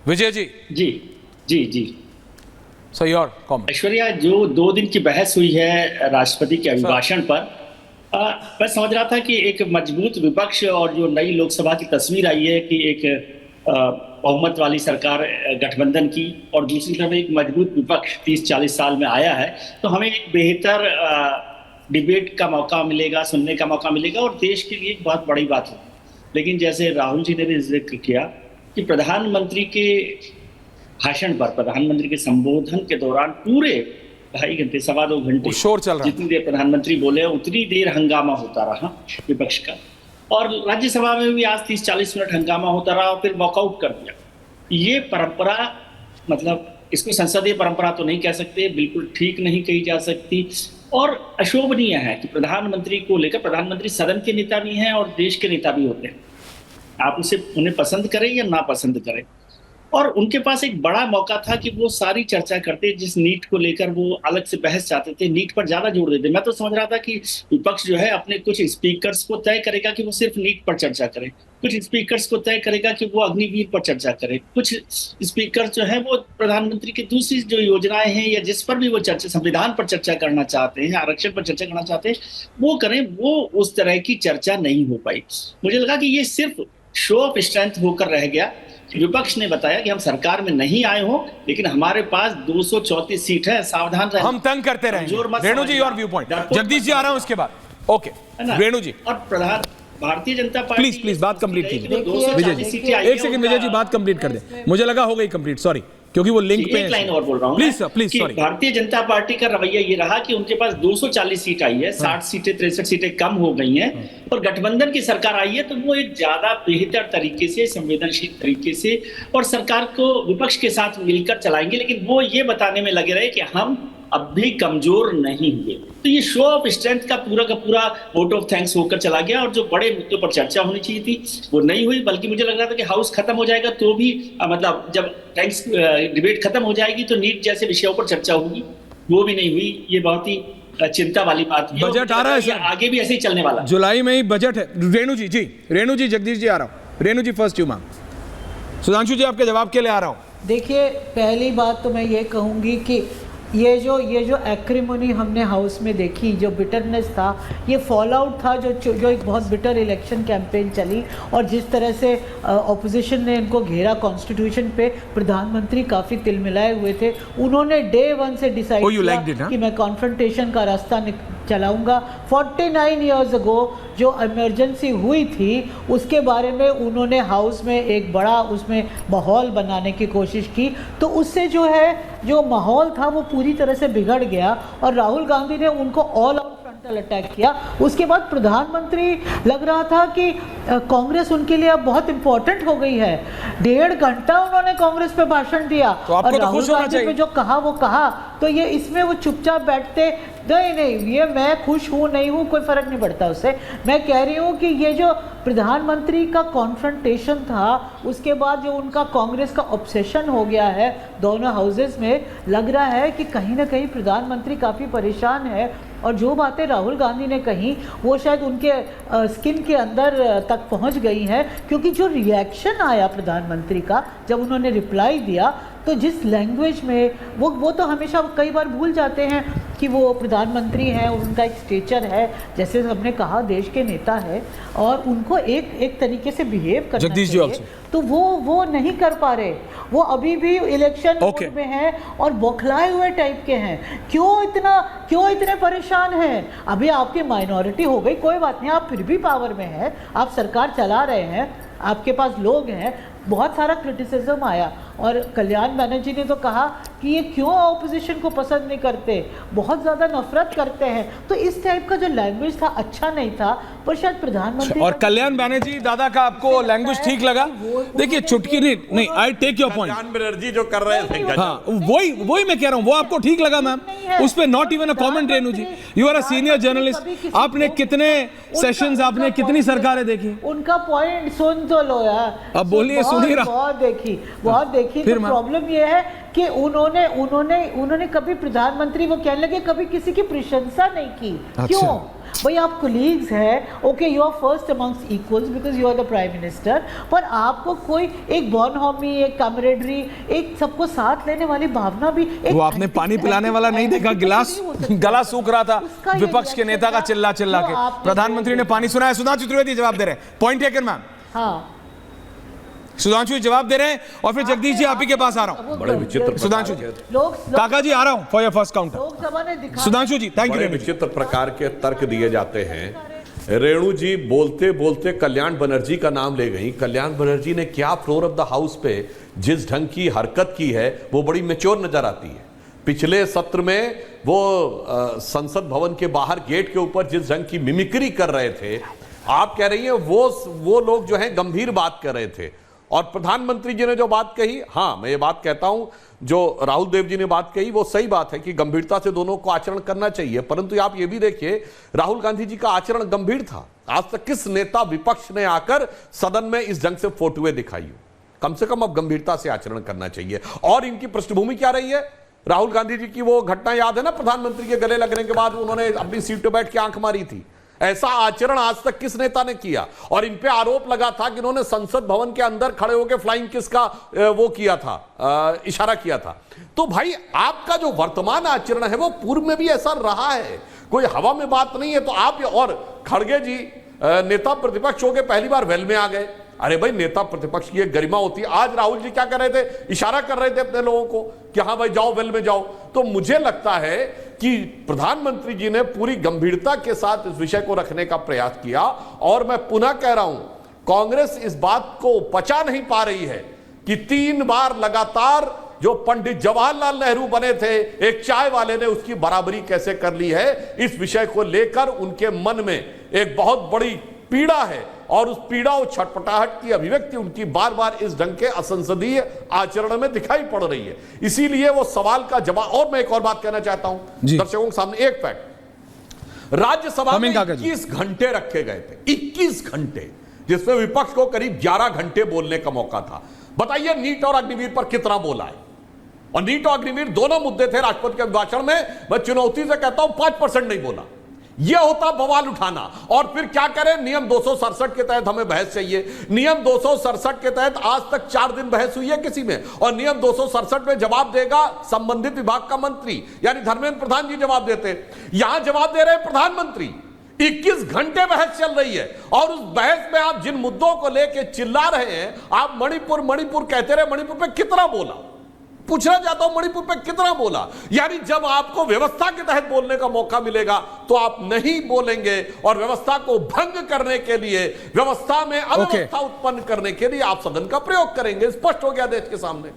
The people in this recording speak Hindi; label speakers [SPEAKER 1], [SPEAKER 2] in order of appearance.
[SPEAKER 1] विजय जी
[SPEAKER 2] जी जी जी
[SPEAKER 1] सो योर कमेंट।
[SPEAKER 2] ऐश्वर्या, जो 2 दिन की बहस हुई है राष्ट्रपति के अभिभाषण पर, मैं समझ रहा था कि एक मजबूत विपक्ष और जो नई लोकसभा की तस्वीर आई है कि एक बहुमत वाली सरकार गठबंधन की, और दूसरी तरफ एक मजबूत विपक्ष 30-40 साल में आया है, तो हमें एक बेहतर डिबेट का मौका मिलेगा, सुनने का मौका मिलेगा, और देश के लिए एक बहुत बड़ी बात होगी। लेकिन जैसे राहुल जी ने भी जिक्र किया कि प्रधानमंत्री के भाषण पर, प्रधानमंत्री के संबोधन के दौरान पूरे 2.5 घंटे, 2.25 घंटे
[SPEAKER 1] शोर चल रहा,
[SPEAKER 2] जितनी देर प्रधानमंत्री बोले उतनी देर हंगामा होता रहा विपक्ष का, और राज्यसभा में भी आज 30-40 मिनट हंगामा होता रहा और फिर वॉकआउट कर दिया। ये परंपरा, मतलब इसको संसदीय परंपरा तो नहीं कह सकते, बिल्कुल ठीक नहीं कही जा सकती, और अशोभनीय है कि प्रधानमंत्री को लेकर, प्रधानमंत्री सदन के नेता भी हैं और देश के नेता भी होते हैं, आप उन्हें पसंद करें या ना पसंद करें, और उनके पास एक बड़ा मौका था कि वो सारी चर्चा करते। जिस नीट को लेकर वो अलग से बहस चाहते थे, नीट पर ज्यादा जोर देते। मैं तो समझ रहा था कि विपक्ष जो है अपने कुछ स्पीकर्स को तय करेगा कि वो सिर्फ नीट पर चर्चा करें, कुछ स्पीकर्स को तय करेगा कि वो अग्निवीर पर चर्चा करें, कुछ स्पीकर जो है वो प्रधानमंत्री की दूसरी जो योजनाएं हैं या जिस पर भी वो चर्चा, संविधान पर चर्चा करना चाहते हैं, आरक्षण पर चर्चा करना चाहते हैं, वो करें। वो उस तरह की चर्चा नहीं हो पाई। मुझे लगा कि ये सिर्फ शो ऑफ स्ट्रेंथ होकर रह गया। विपक्ष ने बताया कि हम सरकार में नहीं आए हो, लेकिन हमारे पास 234 सीट है, सावधान रहें,
[SPEAKER 1] हम तंग करते रहेंगे। रेणु जी your view point, Jagdish ji आ रहा हूं उसके बाद। ओके रेणु जी।
[SPEAKER 2] और भारतीय जनता पार्टी,
[SPEAKER 1] प्लीज बात कंप्लीट कीजिए विजय जी। एक सेकंड विजय जी, बात कंप्लीट कर दे। मुझे लगा हो गई कंप्लीट, सॉरी, क्योंकि वो लिंक पे।
[SPEAKER 2] एक लाइन और बोल रहा हूँ
[SPEAKER 1] please sorry.
[SPEAKER 2] Bharatiya Janata party का रवैया ये रहा कि उनके पास 240 सीट आई है, 60 सीटें 63 सीटें कम हो गई हैं, और गठबंधन की सरकार आई है, तो वो एक ज्यादा बेहतर तरीके से, संवेदनशील तरीके से और सरकार को विपक्ष के साथ मिलकर चलाएंगे। लेकिन वो ये बताने में लगे रहे कि हम अब भी कमजोर नहीं हुए। तो ये शो ऑफ स्ट्रेंथ का पूरा वोट ऑफ थैंक्स होकर चला गया, और जो बड़े मुद्दों पर चर्चा होनी चाहिए थी वो नहीं हुई। बल्कि मुझे लग रहा था कि हाउस खत्म हो जाएगा तो भी मतलब जब थैंक्स डिबेट खत्म हो जाएगी तो नीट जैसे विषयों पर चर्चा होगी, वो भी नहीं हुई। ये बहुत ही चिंता वाली बात है।
[SPEAKER 1] बजट आ रहा है सर,
[SPEAKER 2] आगे भी ऐसे ही चलने वाला,
[SPEAKER 1] जुलाई में ही बजट है। रेणु जी जगदीश जी आ रहा हूं। रेणु जी फर्स्ट यू मैम। सुधांशु जी आपके जवाब के लिए आ रहा हूं।
[SPEAKER 3] देखिए, पहली बात तो मैं ये कहूंगी कि ये जो एक्रिमोनी हमने हाउस में देखी, जो बिटरनेस था, ये फॉल आउट था जो एक बहुत बिटर इलेक्शन कैंपेन चली, और जिस तरह से ऑपोजिशन ने इनको घेरा कॉन्स्टिट्यूशन पे, प्रधानमंत्री काफ़ी तिलमिलाए हुए थे। उन्होंने डे 1 से डिसाइड किया कि मैं कॉन्फ्रंटेशन का रास्ता चलाऊंगा। 49 ईयर्स अगो जो इमरजेंसी हुई थी, उसके बारे में उन्होंने हाउस में एक बड़ा उसमें माहौल बनाने की कोशिश की, तो उससे जो माहौल था वो पूरी तरह से बिगड़ गया, और राहुल गांधी ने उनको ऑल आउट फ्रंटल अटैक किया। उसके बाद प्रधानमंत्री लग रहा था कि कांग्रेस उनके लिए अब बहुत इंपॉर्टेंट हो गई है। 1.5 घंटा उन्होंने कांग्रेस पे भाषण दिया,
[SPEAKER 1] तो आपको
[SPEAKER 3] और
[SPEAKER 1] तो
[SPEAKER 3] राहुल गांधी पे जो कहा वो कहा, तो ये इसमें वो चुपचाप बैठते नहीं, ये मैं खुश हूँ नहीं हूँ कोई फर्क नहीं पड़ता उससे। मैं कह रही हूँ कि ये जो प्रधानमंत्री का कॉन्फ्रंटेशन था, उसके बाद जो उनका कांग्रेस का ऑब्सेशन हो गया है दोनों हाउसेस में, लग रहा है कि कहीं ना कहीं प्रधानमंत्री काफ़ी परेशान है, और जो बातें राहुल गांधी ने कही वो शायद उनके स्किन के अंदर तक पहुंच गई हैं। क्योंकि जो रिएक्शन आया प्रधानमंत्री का जब उन्होंने रिप्लाई दिया, तो जिस लैंग्वेज में वो तो हमेशा कई बार भूल जाते हैं कि वो प्रधानमंत्री हैं, उनका एक स्टेचर है, जैसे हमने कहा देश के नेता है, और उनको एक तरीके से बिहेव करना चाहिए, तो वो नहीं कर पा रहे। वो अभी भी इलेक्शन मोड में हैं और बौखलाए हुए टाइप के हैं। क्यों इतने परेशान हैं? अभी आपकी माइनॉरिटी हो गई, कोई बात नहीं, आप फिर भी पावर में हैं, आप सरकार चला रहे हैं, आपके पास लोग हैं। बहुत सारा क्रिटिसिज्म आया, और कल्याण बनर्जी ने तो कहा कि ये क्यों ऑपोजिशन को पसंद नहीं करते, बहुत ज़्यादा नफरत करते हैं। तो इस टाइप का जो लैंग्वेज था अच्छा नहीं था, पर शायद प्रधानमंत्री
[SPEAKER 1] और कल्याण बनर्जी दादा का आपको लैंग्वेज ठीक लगा? देखिए चुटकी नहीं, I take your point.
[SPEAKER 4] Kalyan Banerjee जो कर रहे थे,
[SPEAKER 1] हाँ वही मैं कह रहा हूँ, वो आपको ठीक लगा मैम? उस पर not even a comment. Renu ji, you are a senior journalist, आपने कितने सेशंस, आपने कितनी सरकारें देखी?
[SPEAKER 3] उनका पॉइंट सुन तो लो यार।
[SPEAKER 1] अब बोलिए, सुन ही रहा।
[SPEAKER 3] बहुत देखी। फिर प्रॉब्लम ये है कि उन्होंने कभी प्रधानमंत्री, वो कहने लगे कभी किसी की प्रशंसा नहीं की। क्यों भाई, आप कोलीग्स हैं, okay, you are first amongst equals because you are the prime minister, पर आपको कोई एक बॉनहोमी, एक कमरेडरी, एक सबको साथ लेने वाली भावना भी,
[SPEAKER 1] वो आपने पानी पिलाने वाला नहीं देखा, गिलास गला सूख रहा था विपक्ष के नेता का चिल्ला चिल्ला के, प्रधानमंत्री ने पानी सुनाया। सुधांशु त्रिवेदी जवाब दे रहे हैं, पॉइंट टेकन मैम।
[SPEAKER 3] हाँ,
[SPEAKER 1] सुधांशु जवाब दे रहे हैं और फिर जगदीश जी आप ही के पास आ रहा हूं।
[SPEAKER 4] बड़े विचित्र
[SPEAKER 1] सुधांशु जी, काका जी आ रहा हूं for your first counter.
[SPEAKER 3] Lok Sabha ने दिखा,
[SPEAKER 1] सुधांशु जी थैंक
[SPEAKER 4] बड़े
[SPEAKER 1] यू।
[SPEAKER 4] विचित्र प्रकार के तर्क दिए जाते हैं। रेणु जी बोलते बोलते कल्याण बनर्जी का नाम ले गई। कल्याण बनर्जी ने क्या फ्लोर ऑफ द हाउस पे जिस ढंग की हरकत की है वो बड़ी मैच्योर नजर आती है। पिछले सत्र में वो संसद भवन के बाहर गेट के ऊपर जिस ढंग की मिमिक्री कर रहे थे, आप कह रही हैं वो लोग जो है गंभीर बात कर रहे थे। और प्रधानमंत्री जी ने जो बात कही, हाँ मैं ये बात कहता हूं, जो राहुल देव जी ने बात कही वो सही बात है कि गंभीरता से दोनों को आचरण करना चाहिए। परंतु आप ये भी देखिए, राहुल गांधी जी का आचरण गंभीर था। आज तक किस नेता विपक्ष ने आकर सदन में इस ढंग से फोटोएं दिखाई हो? कम से कम अब गंभीरता से आचरण करना चाहिए। और इनकी पृष्ठभूमि क्या रही है? राहुल गांधी जी की वो घटना याद है ना, प्रधानमंत्री के गले लगने के बाद उन्होंने अपनी सीट पर बैठ के आंख मारी थी। ऐसा आचरण आज तक किस नेता ने किया? और इन पे आरोप लगा था कि इन्होंने संसद भवन के अंदर खड़े होकर फ्लाइंग किस का वो किया था, इशारा किया था। तो भाई आपका जो वर्तमान आचरण है वो पूर्व में भी ऐसा रहा है, कोई हवा में बात नहीं है। तो आप, और खड़गे जी नेता प्रतिपक्ष हो गए, पहली बार वेल में आ गए। अरे भाई, नेता प्रतिपक्ष की एक गरिमा होती है। आज राहुल जी क्या कर रहे थे? इशारा कर रहे थे अपने लोगों को कि हाँ भाई जाओ, वेल में जाओ। तो मुझे लगता है कि प्रधानमंत्री जी ने पूरी गंभीरता के साथ इस विषय को रखने का प्रयास किया। और मैं पुनः कह रहा हूं, कांग्रेस इस बात को पचा नहीं पा रही है कि 3 बार लगातार जो पंडित जवाहरलाल नेहरू बने थे, एक चाय वाले ने उसकी बराबरी कैसे कर ली है। इस विषय को लेकर उनके मन में एक बहुत बड़ी पीड़ा है और उस पीड़ा और छटपटाहट की अभिव्यक्ति उनकी बार बार इस ढंग के असंसदीय आचरण में दिखाई पड़ रही है। इसीलिए वो सवाल का जवाब। और मैं एक और बात कहना चाहता हूं दर्शकों के सामने, एक फैक्ट, राज्यसभा में 21 घंटे रखे गए थे, 21 घंटे, जिसमें विपक्ष को करीब 11 घंटे बोलने का मौका था। बताइए नीट और अग्निवीर पर कितना बोला है? और नीट और अग्निवीर दोनों मुद्दे थे राष्ट्रपति के अभिभाषण में। मैं चुनौती से कहता हूं 5% नहीं बोला। यह होता बवाल उठाना। और फिर क्या करें? नियम 267 के तहत हमें बहस चाहिए। नियम 267 के तहत आज तक 4 दिन बहस हुई है किसी में, और नियम 267 में जवाब देगा संबंधित विभाग का मंत्री, यानी धर्मेंद्र प्रधान जी जवाब देते। यहां जवाब दे रहे प्रधानमंत्री। 21 घंटे बहस चल रही है और उस बहस में आप जिन मुद्दों को लेकर चिल्ला रहे हैं, आप मणिपुर कहते रहे। मणिपुर पे कितना बोला? पूछना चाहता हूं, मणिपुर पे कितना बोला? यानी जब आपको व्यवस्था के तहत बोलने का मौका मिलेगा तो आप नहीं बोलेंगे, और व्यवस्था को भंग करने के लिए, व्यवस्था में अव्यवस्था उत्पन्न करने के लिए आप सदन का प्रयोग करेंगे। स्पष्ट हो गया देश के सामने।